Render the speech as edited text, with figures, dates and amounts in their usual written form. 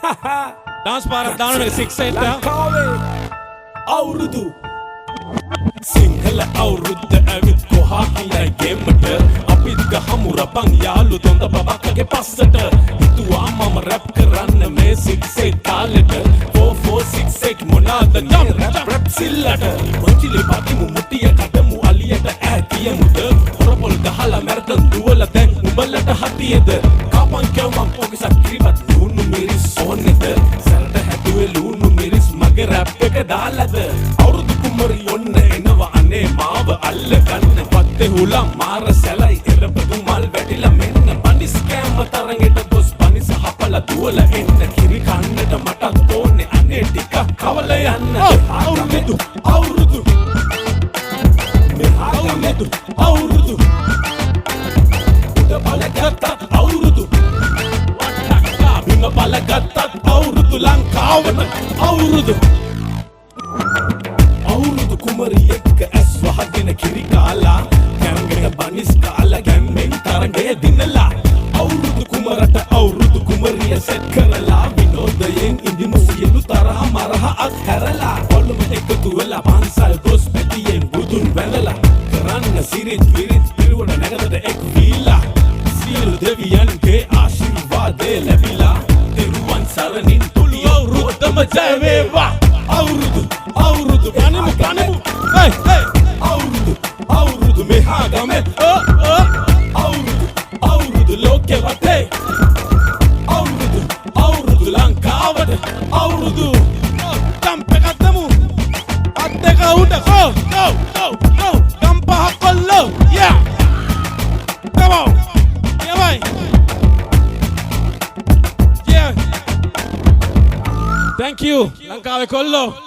dance පාරක් දානනේ 6 8 ලංකාවේ අවුරුදු සිංහල අවුරුද්ද ඇවිත් කොහා කියලා ගෙම්මට අපිත් ගහමු රබන් යාළු තොඳ බබක්ගේ පස්සට හිතුවා මම රැප් කරන්න මේ 6 8 තාලෙට 4468 මොනාද නම් රැප් සිල්ලට මොචිලි පතිමු මුටිය කඩමු අලියට ඈතියමුද හොරපොල් ගහලා මැරතන් දුවල දැන් උඹලට හතියද කපන් කවම් පොකසක් කිරිබත් ලුණු මිරිස් ඕනෙද සරට හැදුවේ ලුණු මිරිස් මගේ රැප් එක දාලද අවුරුදු කුමරි ඔන්න එනවා අනේ මාව අල්ල ගන්න පත්තේ හුලම් මාර සැලයි එරපදු මල් වැටිලා මෙන්න පනිස් කෑම තරගෙට ගොස් පනිස් හපලා දුවල එන්න කිරි කන්නට මටත් ඕනේ අනේ ටිකක් කවල යන්න අවුරුදු අවුරුදු අවුරුදු උඩ බලගත්ත අවුරුදු වට්ටක්කා බිම බලගත්තත් අවුරුදු ලංකාවම අවුරුදු අවුරුදු කුමරි එක්ක ඇස් වහගෙන කිරි කාලා කැම්ගෙන බනිස් කාලා ගැම්මෙන් තරගය දිනලා අවුරුදු කුමරට අවුරුදු කුමරිය සෙට් කරලා විනෝදයෙන් ඉඳිමු සියලු තරහ මරහ අත්හැරලා ඔළුම එකතු වෙලා පන්සල් ගොස් පැටියෙන් බුදුන් වැඳලා කරන්න සිරිත් විරිත් පිරුවන නැගතට එක් වීලා සියලු දෙවියන්ගේ ආශිර්වාදේ ලැබිලා දෙරුවන් සරණින් තුලි අවුරුද්දම ජය වේවා අවුරුදු අවුරුදු ගනිමු hey hey අවුරුදු අවුරුදු මෙහා ගමේ අවුරුදු අවුරුදු ලෝකෙ වටේ අවුරුදු අවුරුදු ලංකාවට අවුරුදු කම්පේ කද්දමු අත් දෙක උඩ go කම්පහ කොල්ලෝ yeah come on yeah bye yeah thank you ලංකාවේ කොල්ලෝ